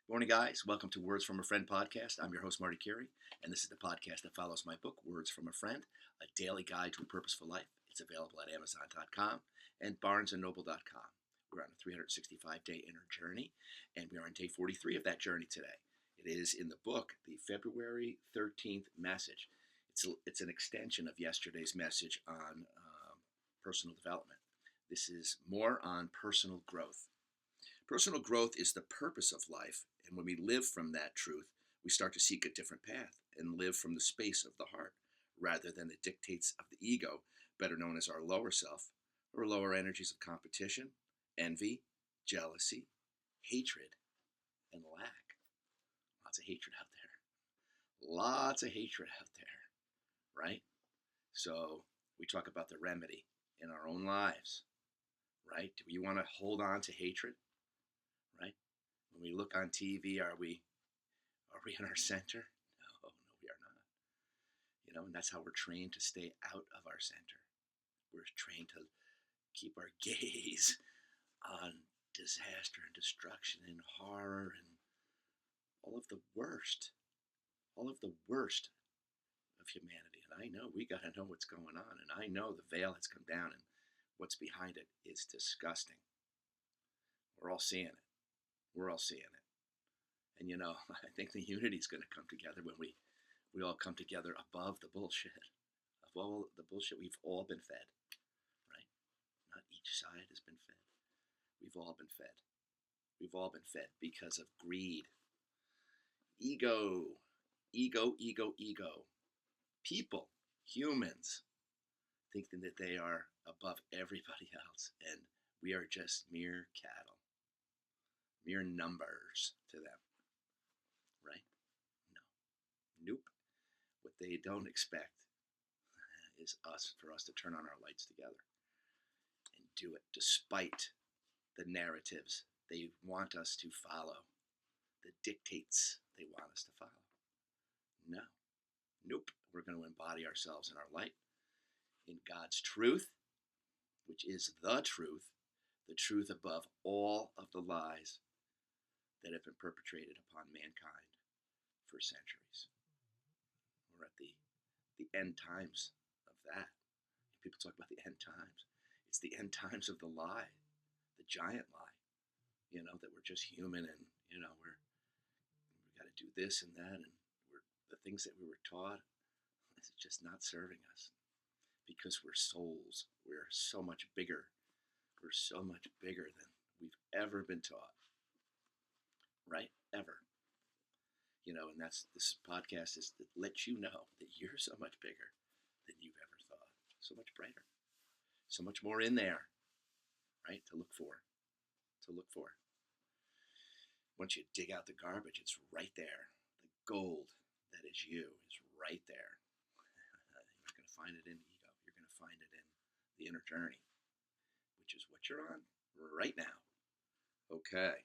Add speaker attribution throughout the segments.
Speaker 1: Morning, guys. Welcome to Words from a Friend podcast. I'm your host, Marty Carey, and this is the podcast that follows my book, Words from a Friend, a daily guide to a purposeful life. It's available at Amazon.com and BarnesandNoble.com. We're on a 365-day inner journey, and we are on day 43 of that journey today. It is in the book, the February 13th message. It's an extension of yesterday's message on personal development. This is more on personal growth. Personal growth is the purpose of life, and when we live from that truth, we start to seek a different path and live from the space of the heart rather than the dictates of the ego, better known as our lower self, or lower energies of competition, envy, jealousy, hatred, and lack. Lots of hatred out there. Lots of hatred out there, right? So we talk about the remedy in our own lives, right? Do we want to hold on to hatred? Right? When we look on TV, are we in our center? No, we are not. And that's how we're trained to stay out of our center. We're trained to keep our gaze on disaster and destruction and horror and all of the worst of humanity. And I know we got to know what's going on, and I know the veil has come down, and what's behind it is disgusting. We're all seeing it. We're all seeing it. And I think the unity is going to come together when we all come together above the bullshit, of all the bullshit we've all been fed, right? Not each side has been fed. We've all been fed. We've all been fed because of greed. Ego. People, humans, thinking that they are above everybody else, and we are just mere cattle. Mere numbers to them, right? No. Nope. What they don't expect is for us to turn on our lights together and do it despite the narratives they want us to follow, the dictates they want us to follow. No. Nope. We're going to embody ourselves in our light, in God's truth, which is the truth above all of the lies that have been perpetrated upon mankind for centuries. We're at the end times of that. People talk about the end times. It's the end times of the lie, the giant lie, that we're just human and, we got to do this and that, and the things that we were taught, it's just not serving us because we're souls. We're so much bigger. We're so much bigger than we've ever been taught. Right? Ever. And this podcast is to let you know that you're so much bigger than you've ever thought. So much brighter. So much more in there, right? To look for. Once you dig out the garbage, it's right there. The gold that is you is right there. You're not going to find it in ego. You're going to find it in the inner journey, which is what you're on right now. Okay.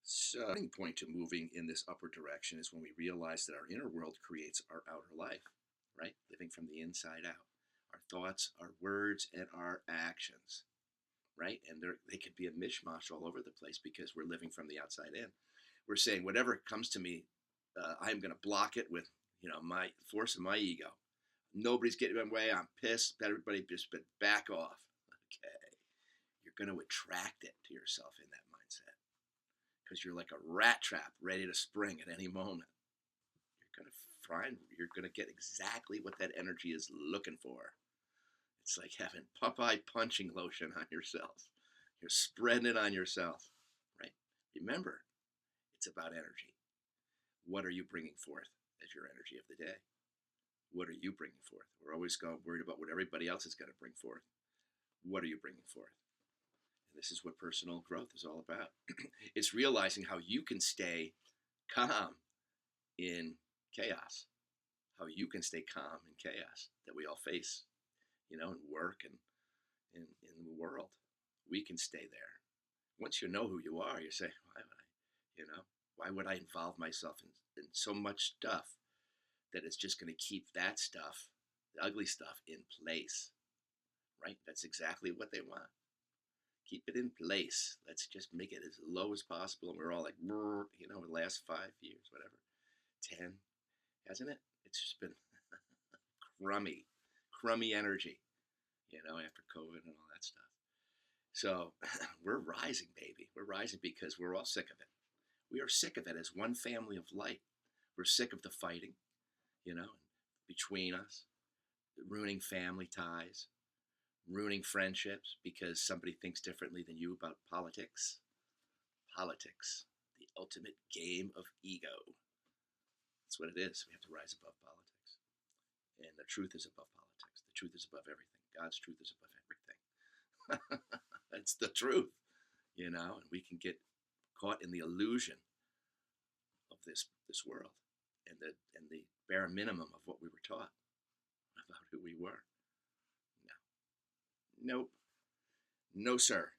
Speaker 1: So, the starting point to moving in this upward direction is when we realize that our inner world creates our outer life, right? Living from the inside out. Our thoughts, our words, and our actions, right? And they could be a mishmash all over the place because we're living from the outside in. We're saying whatever comes to me, I'm going to block it with, my force of my ego. Nobody's getting in my way. I'm pissed. Everybody just back off. Okay. You're going to attract it to yourself in that mindset. Because you're like a rat trap ready to spring at any moment. You're going to get exactly what that energy is looking for. It's like having Popeye punching lotion on yourself. You're spreading it on yourself, right? Remember, it's about energy. What are you bringing forth as your energy of the day? What are you bringing forth? We're always worried about what everybody else is going to bring forth. What are you bringing forth? This is what personal growth is all about. It's realizing how you can stay calm in chaos, how you can stay calm in chaos that we all face, in work and in the world. We can stay there. Once you know who you are, you say, why would I involve myself in so much stuff that is just going to keep that stuff, the ugly stuff, in place, right? That's exactly what they want. Keep it in place. Let's just make it as low as possible. And we're all like, the last 5 years, whatever, 10, hasn't it? It's just been crummy energy, after COVID and all that stuff. So we're rising, baby. We're rising because we're all sick of it. We are sick of it as one family of light. We're sick of the fighting, between us, ruining family ties, ruining friendships because somebody thinks differently than you about politics. Politics, the ultimate game of ego. That's what it is. We have to rise above politics. And the truth is above politics. The truth is above everything. God's truth is above everything. That's the truth, and we can get caught in the illusion of this world and the bare minimum of what we were taught about who we were. No. Nope. No, sir.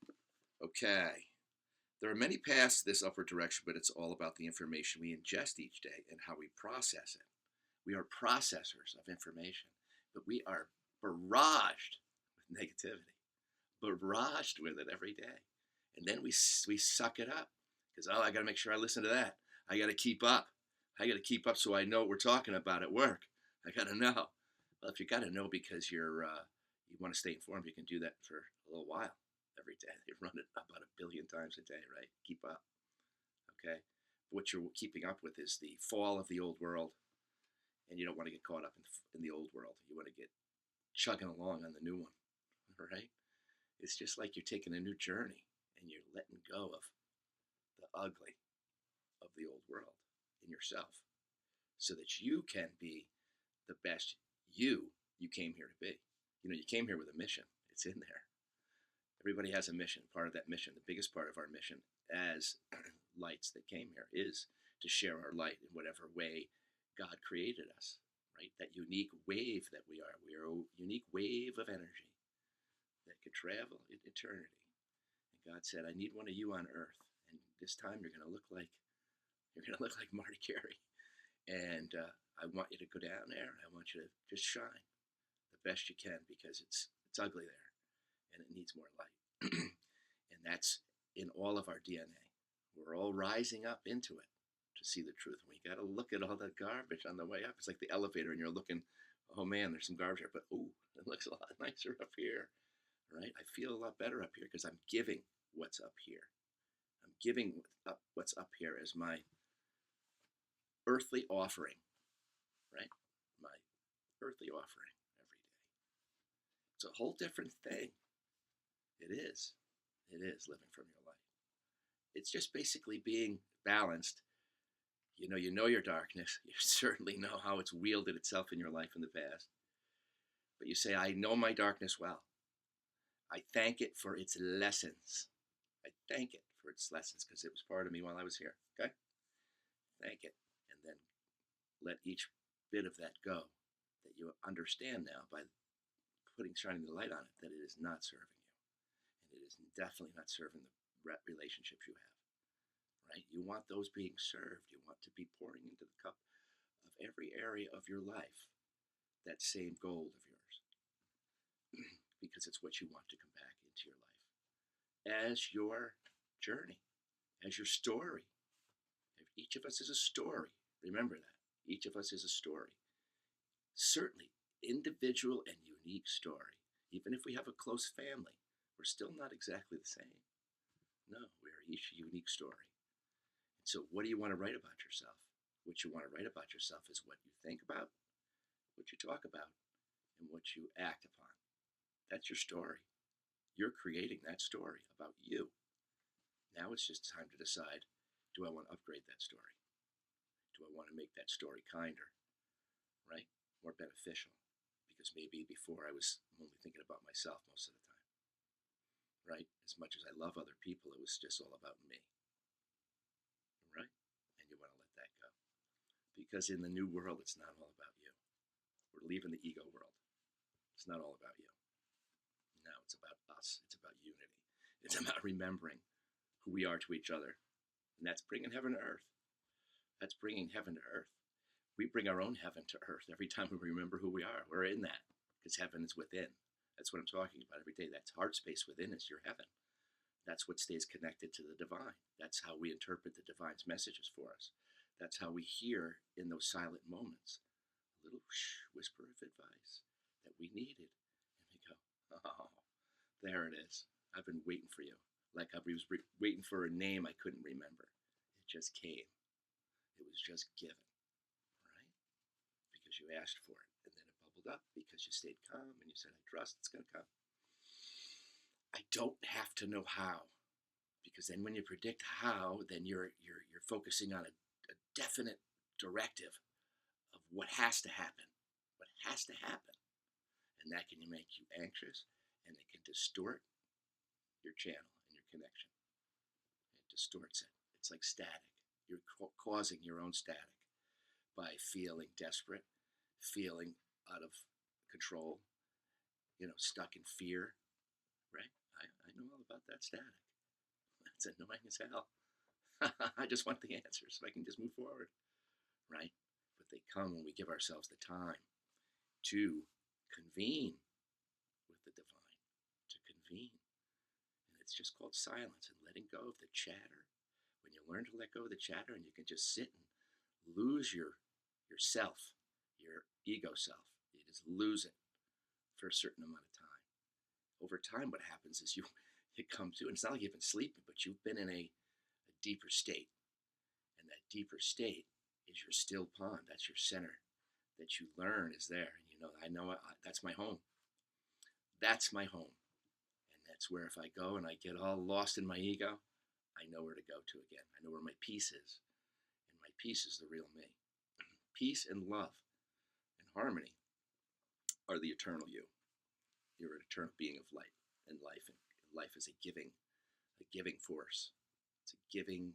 Speaker 1: Okay. There are many paths to this upward direction, but it's all about the information we ingest each day and how we process it. We are processors of information, but we are barraged with negativity, barraged with it every day. And then we suck it up because, I got to make sure I listen to that. I got to keep up. So I know what we're talking about at work. I got to know. Well, if you got to know because you want to stay informed, you can do that for a little while every day. They run it about 1 billion times a day, right? Keep up. Okay? What you're keeping up with is the fall of the old world, and you don't want to get caught up in the old world. You want to get chugging along on the new one, right? It's just like you're taking a new journey and you're letting go of the ugly of the old world in yourself so that you can be the best you came here to be. You came here with a mission. It's in there. Everybody has a mission. Part of that mission, the biggest part of our mission as lights that came here is to share our light in whatever way God created us, right? That unique wave that we are. We are a unique wave of energy that could travel in eternity. And God said, I need one of you on earth. And this time you're going to look like Marty Carey. And I want you to go down there and I want you to just shine the best you can because it's ugly there and it needs more light. And that's in all of our DNA. We're all rising up into it to see the truth. We got to look at all the garbage on the way up. It's like the elevator and you're looking, oh man, there's some garbage here, but it looks a lot nicer up here, right? I feel a lot better up here because I'm giving what's up here. I'm giving up what's up here as my earthly offering, right? My earthly offering every day. It's a whole different thing. It is. It is living from your light. It's just basically being balanced. You know your darkness. You certainly know how it's wielded itself in your life in the past. But you say, I know my darkness well. I thank it for its lessons. I thank it for its lessons because it was part of me while I was here. Okay? Thank it. And then let each bit of that go that you understand now by shining the light on it that it is not serving you. And it is definitely not serving the relationships you have. Right? You want those being served. You want to be pouring into the cup of every area of your life that same gold of yours because it's what you want to come back into your life as your journey, as your story. Each of us is a story. Remember that. Each of us is a story. Certainly, individual and unique story. Even if we have a close family, we're still not exactly the same. No, we are each a unique story. So what do you want to write about yourself? What you want to write about yourself is what you think about, what you talk about, and what you act upon. That's your story. You're creating that story about you. Now it's just time to decide, do I want to upgrade that story? Do I want to make that story kinder, right? More beneficial? Because maybe before I was only thinking about myself most of the time, right? As much as I love other people, it was just all about me. Right? And you want to let that go. Because in the new world, it's not all about you. We're leaving the ego world. It's not all about you. No, it's about us. It's about unity. It's about remembering who we are to each other. And that's bringing heaven to earth. That's bringing heaven to earth. We bring our own heaven to earth every time we remember who we are. We're in that because heaven is within. That's what I'm talking about every day. That heart space within is your heaven. That's what stays connected to the divine. That's how we interpret the divine's messages for us. That's how we hear in those silent moments a little whisper of advice that we needed. And we go, oh, there it is. I've been waiting for you. Like I was waiting for a name I couldn't remember. It just came. It was just given, right? Because you asked for it. And then it bubbled up because you stayed calm and you said, I trust it's going to come. I don't have to know how. Because then when you predict how, then you're focusing on a definite directive of what has to happen. What has to happen. And that can make you anxious, and it can distort your channel and your connection. It distorts it. It's like static. You're causing your own static by feeling desperate, feeling out of control, stuck in fear, right? I know all about that static. It's annoying as hell. I just want the answers so I can just move forward, right? But they come when we give ourselves the time to convene with the divine, to convene. And it's just called silence and letting go of the chatter. When you learn to let go of the chatter and you can just sit and lose yourself, your ego self, you just lose it for a certain amount of time. Over time, what happens is you come to, and it's not like you've been sleeping, but you've been in a deeper state. And that deeper state is your still pond. That's your center that you learn is there. And that's my home. That's my home. And that's where if I go and I get all lost in my ego, I know where to go to again. I know where my peace is. And my peace is the real me. Peace and love and harmony are the eternal you. You're an eternal being of light and life. And life is a giving force. It's a giving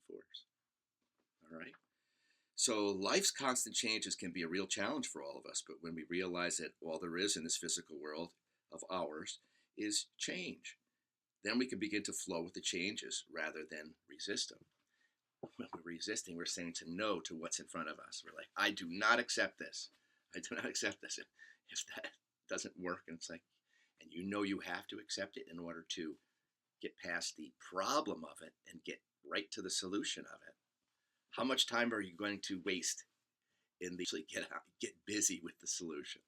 Speaker 1: force. All right. So life's constant changes can be a real challenge for all of us. But when we realize that all there is in this physical world of ours is change, then we can begin to flow with the changes rather than resist them. When we're resisting, we're saying to no to what's in front of us. We're like, I do not accept this. I do not accept this. And if that doesn't work, and it's like, and you have to accept it in order to get past the problem of it and get right to the solution of it. How much time are you going to waste in the actually get busy with the solution?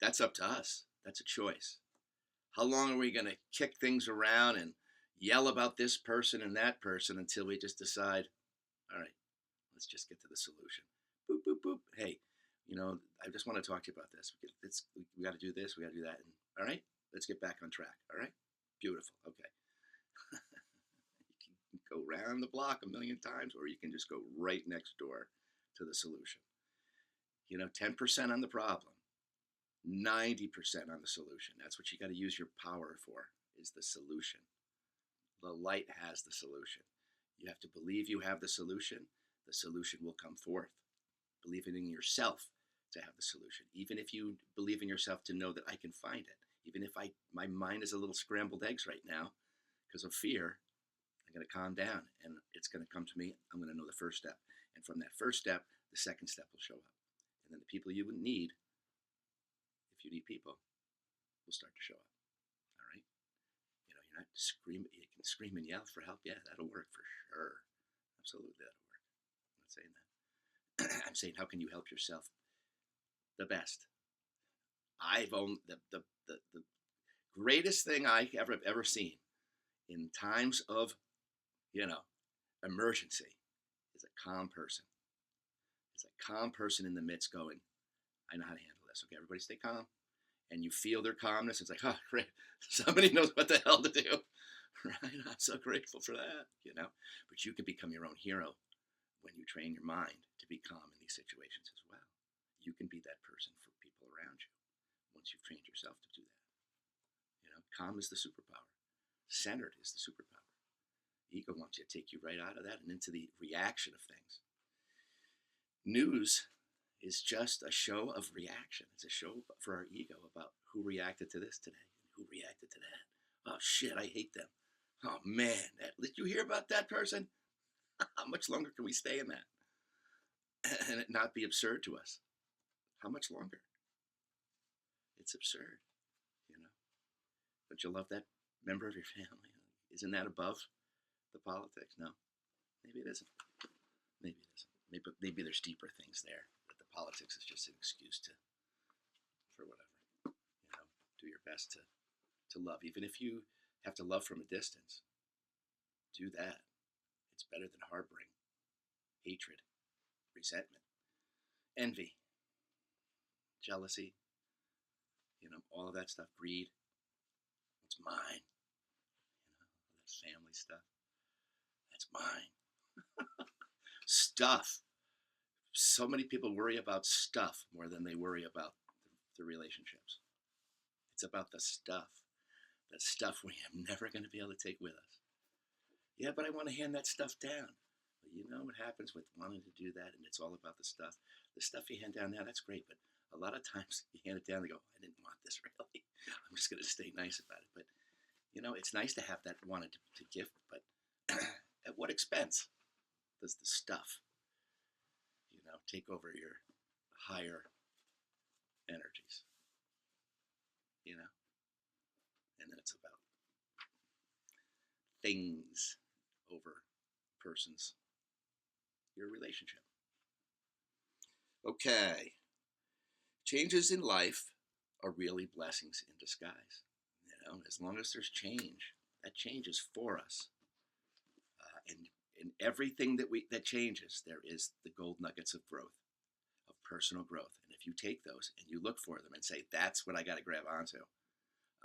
Speaker 1: That's up to us. That's a choice. How long are we going to kick things around and yell about this person and that person until we just decide, all right, let's just get to the solution. Boop, boop, boop. Hey, I just want to talk to you about this. We got to do this. We got to do that. And, all right, let's get back on track. All right, beautiful. Okay. You can go around the block a million times, or you can just go right next door to the solution. 10% on the problem, 90% on the solution. That's what you got to use your power for, is the solution. The light has the solution. You have to believe you have the solution. The solution will come forth. Believe in yourself to have the solution. Even if you believe in yourself to know that I can find it. Even if my mind is a little scrambled eggs right now because of fear, I'm going to calm down and it's going to come to me. I'm going to know the first step. And from that first step, the second step will show up. And then the people you would need, if you need people, will start to show up. All right? You're not screaming. You can scream and yell for help. Yeah, that'll work for sure. Absolutely, that'll work. I'm not saying that. I'm saying, how can you help yourself the best? I've owned the greatest thing I have ever seen in times of, emergency is a calm person. It's a calm person in the midst going, I know how to handle this. Okay, everybody stay calm. And you feel their calmness. It's like, oh, great. Somebody knows what the hell to do. Right? I'm so grateful for that, But you can become your own hero when you train your mind to be calm in these situations as well. You can be that person for people around you once you've trained yourself to do that. Calm is the superpower. Centered is the superpower. Ego wants you to take you right out of that and into the reaction of things. News is just a show of reaction. It's a show for our ego about who reacted to this today and who reacted to that. Oh, shit, I hate them. Oh, man, did you hear about that person? How much longer can we stay in that? And it not be absurd to us? How much longer? It's absurd, Don't you love that member of your family. Isn't that above the politics? No, maybe it isn't. Maybe it isn't. Maybe there's deeper things there. But the politics is just an excuse for whatever. Do your best to love, even if you have to love from a distance. Do that. It's better than harboring hatred, resentment, envy, jealousy. All of that stuff. Greed. It's mine. That family stuff. That's mine. Stuff. So many people worry about stuff more than they worry about the relationships. It's about the stuff we are never going to be able to take with us. Yeah, but I want to hand that stuff down. Well, you know what happens with wanting to do that, and it's all about the stuff. The stuff you hand down now, that's great, but a lot of times you hand it down and go, I didn't want this really. I'm just going to stay nice about it. But, it's nice to have that wanted to gift, but at what expense does the stuff, take over your higher energies? And then it's about things over persons, your relationship. Okay. Changes in life are really blessings in disguise. As long as there's change, that change is for us. And in everything that changes, there is the gold nuggets of growth, of personal growth. And if you take those and you look for them and say, that's what I got to grab onto.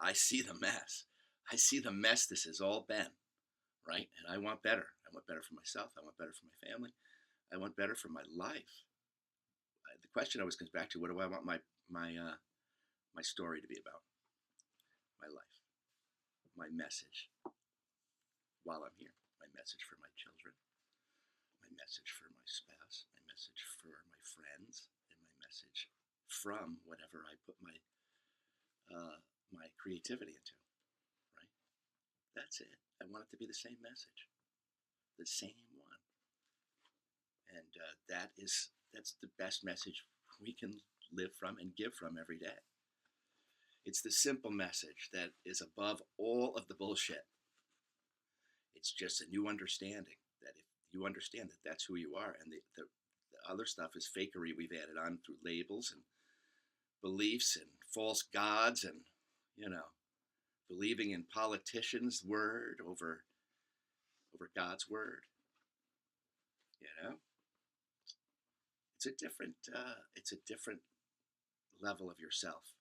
Speaker 1: I see the mess. I see the mess this has all been, right? And I want better. I want better for myself. I want better for my family. I want better for my life. The question always comes back to, what do I want my story to be about? My life, my message while I'm here, my message for my children, my message for my spouse, my message for my friends, and my message from whatever I put my creativity into, right? That's it. I want it to be the same message, the same one. And that's the best message we can live from and give from every day. It's the simple message that is above all of the bullshit. It's just a new understanding that if you understand that that's who you are, and the other stuff is fakery we've added on through labels and beliefs and false gods and, believing in politicians' word over God's word. It's a different level of yourself.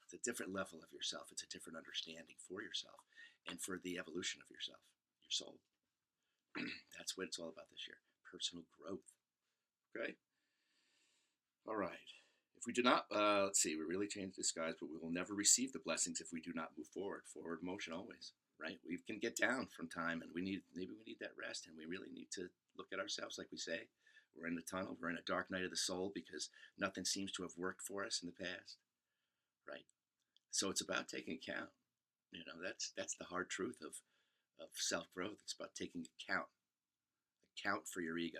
Speaker 1: It's a different level of yourself. It's a different understanding for yourself and for the evolution of yourself, your soul. That's what it's all about this year. Personal growth. Okay? All right. If we do not, let's see, we really change disguise, but we will never receive the blessings if we do not move forward. Forward motion always, right? We can get down from time, and maybe we need that rest, and we really need to look at ourselves, like we say. We're in the tunnel. We're in a dark night of the soul because nothing seems to have worked for us in the past, right? So it's about taking account. That's the hard truth of self-growth. It's about taking account for your ego.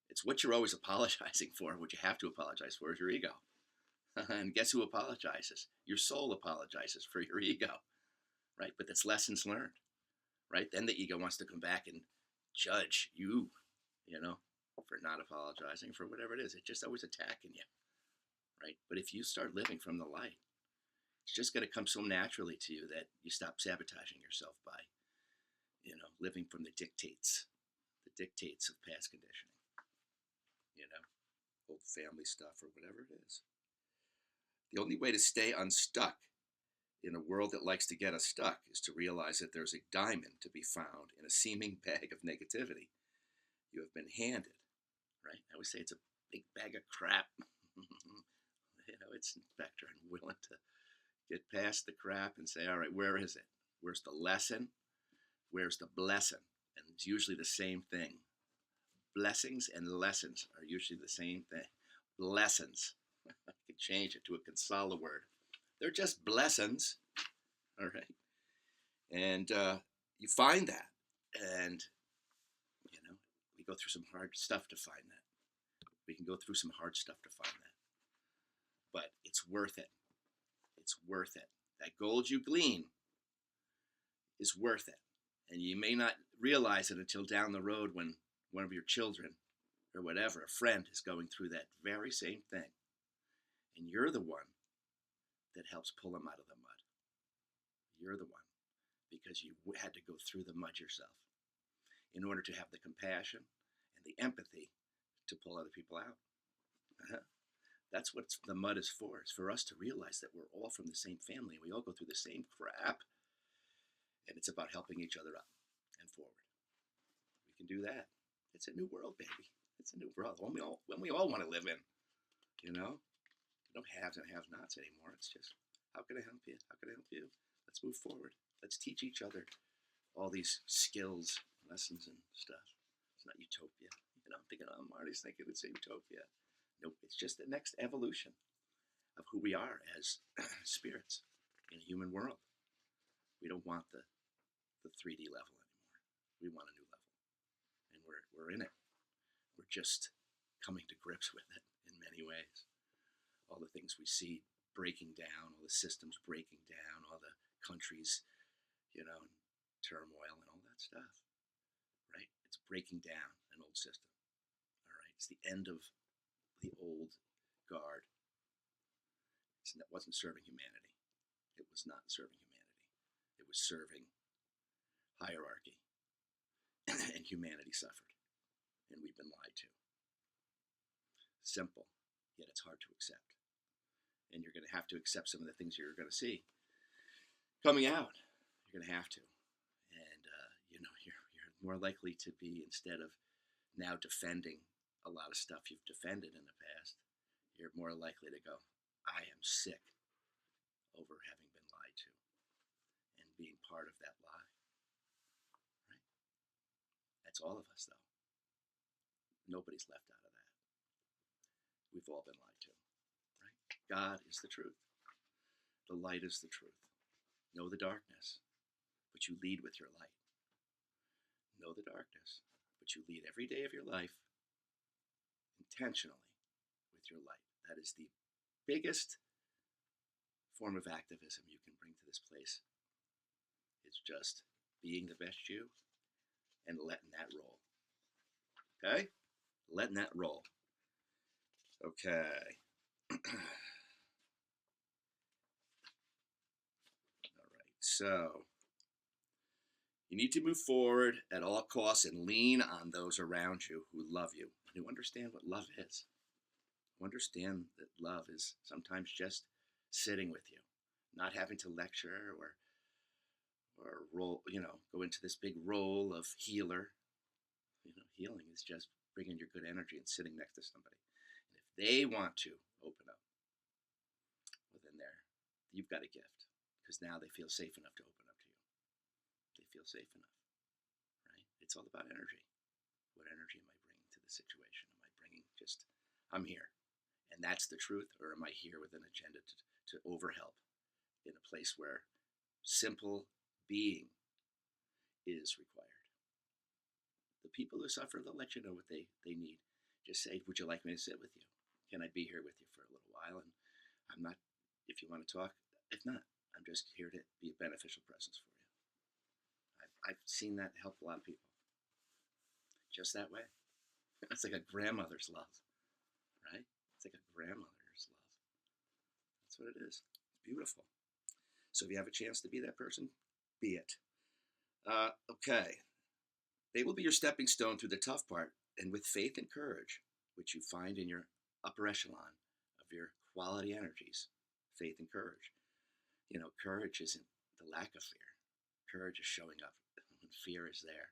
Speaker 1: It's what you're always apologizing for. What you have to apologize for is your ego. And guess who apologizes? Your soul apologizes for your ego, right? But that's lessons learned, right? Then the ego wants to come back and judge you, for not apologizing for whatever it is. It's just always attacking you, right? But if you start living from the light, it's just going to come so naturally to you that you stop sabotaging yourself by, living from the dictates of past conditioning, old family stuff or whatever it is. The only way to stay unstuck in a world that likes to get us stuck is to realize that there's a diamond to be found in a seeming bag of negativity you have been handed, right? I always say it's a big bag of crap. It's better and willing to get past the crap and say, all right, where is it? Where's the lesson? Where's the blessing? And it's usually the same thing. Blessings and lessons are usually the same thing. Lessons. I could change it to a Consala word. They're just blessings. All right. And you find that. And, we go through some hard stuff to find that. We can go through some hard stuff to find that. But it's worth it. It's worth it. That gold you glean is worth it. And you may not realize it until down the road when one of your children or whatever, a friend, is going through that very same thing. And you're the one that helps pull them out of the mud. You're the one, because you had to go through the mud yourself in order to have the compassion and the empathy to pull other people out. That's what the mud is for. It's for us to realize that we're all from the same family and we all go through the same crap. And it's about helping each other up and forward. We can do that. It's a new world, baby. It's a new world. One we all want to live in. You know? No haves and have-nots anymore. It's just, how can I help you? How can I help you? Let's move forward. Let's teach each other all these skills, lessons, and stuff. It's not utopia. You know, I'm thinking, oh, Marty's thinking it's utopia. Nope, it's just the next evolution of who we are as spirits in a human world. We don't want the 3D level anymore. We want a new level. And we're in it. We're just coming to grips with it in many ways. All the things we see breaking down, all the systems breaking down, all the countries, you know, in turmoil and all that stuff, right? It's breaking down an old system, all right? It's the end of the old guard. It wasn't serving humanity. It was not serving humanity. It was serving hierarchy, and humanity suffered, and we've been lied to. Simple, yet it's hard to accept. And you're going to have to accept some of the things you're going to see coming out. You're going to have to. And, you know, you're more likely to be, instead of now defending a lot of stuff you've defended in the past, you're more likely to go, I am sick over having been lied to and being part of that lie. Right? That's all of us, though. Nobody's left out of that. We've all been lied to. Right? God is the truth. The light is the truth. Know the darkness, but you lead with your light. Know the darkness, but you lead every day of your life intentionally with your light. That is the biggest form of activism you can bring to this place. It's just being the best you and letting that roll. Okay? Letting that roll. Okay. All right. So you need to move forward at all costs and lean on those around you who love you, who understand what love is. Who understand that love is sometimes just sitting with you, not having to lecture or role, you know, go into this big role of healer. You know, healing is just bringing your good energy and sitting next to somebody. And if they want to open up, well, then you've got a gift, because now they feel safe enough to open up to you. They feel safe enough, right? It's all about energy. What energy am I bringing to the situation? Am I bringing just, I'm here, and that's the truth, or am I here with an agenda to overhelp in a place where simple being is required? The people who suffer, they'll let you know what they need. Just say, would you like me to sit with you? Can I be here with you for a little while? And I'm not, if you want to talk, if not, I'm just here to be a beneficial presence for you. I've seen that help a lot of people. Just that way. It's like a grandmother's love, right? It's like a grandmother's love. That's what it is. It's beautiful. So if you have a chance to be that person, be it. Okay. They will be your stepping stone through the tough part, and with faith and courage, which you find in your upper echelon of your quality energies, faith and courage. You know, courage isn't the lack of fear. Courage is showing up when fear is there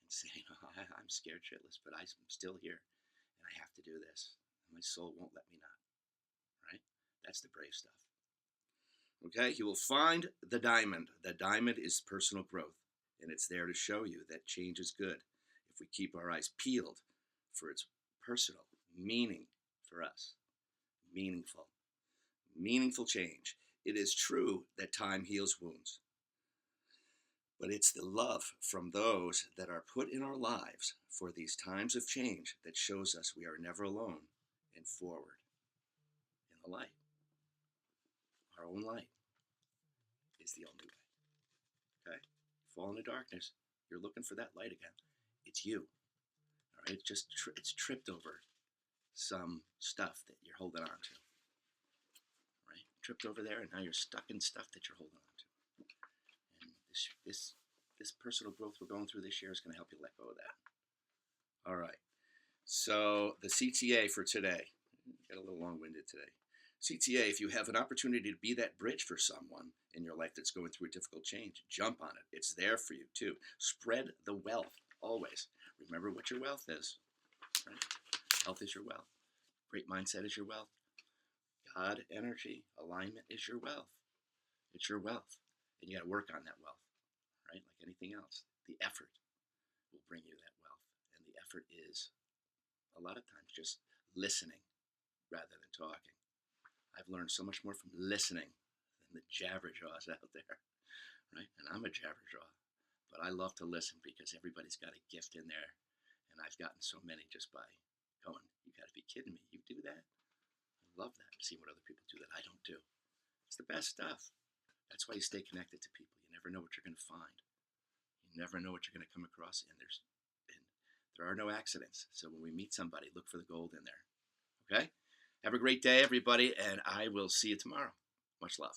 Speaker 1: and saying, oh, I'm scared shitless, but I'm still here, and I have to do this. And my soul won't let me not. Right? That's the brave stuff. Okay? You will find the diamond. The diamond is personal growth, and it's there to show you that change is good if we keep our eyes peeled for its personal meaning for us. Meaningful change. It is true that time heals wounds, but it's the love from those that are put in our lives for these times of change that shows us we are never alone and forward in the light. Our own light is the only way. Okay? fall into darkness. You're looking for that light again. It's you. All right, it's tripped over some stuff that you're holding on to. Right, tripped over there, and now you're stuck in stuff that you're holding on to. And this personal growth we're going through this year is going to help you let go of that. All right. So the CTA for today. Got a little long-winded today. CTA, if you have an opportunity to be that bridge for someone in your life that's going through a difficult change, jump on it. It's there for you too. Spread the wealth always. Remember what your wealth is. Right? Health is your wealth. Great mindset is your wealth. God, energy, alignment is your wealth. It's your wealth. And you got to work on that wealth, right? Like anything else. The effort will bring you that wealth. And the effort is a lot of times just listening rather than talking. I've learned so much more from listening than the jabberjaws out there, right? And I'm a jabberjaw, but I love to listen because everybody's got a gift in there, and I've gotten so many just by going, you got to be kidding me. You do that? I love that, seeing what other people do that I don't do. It's the best stuff. That's why you stay connected to people. You never know what you're going to find. You never know what you're going to come across, and there are no accidents. So when we meet somebody, look for the gold in there. Okay? Have a great day, everybody, and I will see you tomorrow. Much love.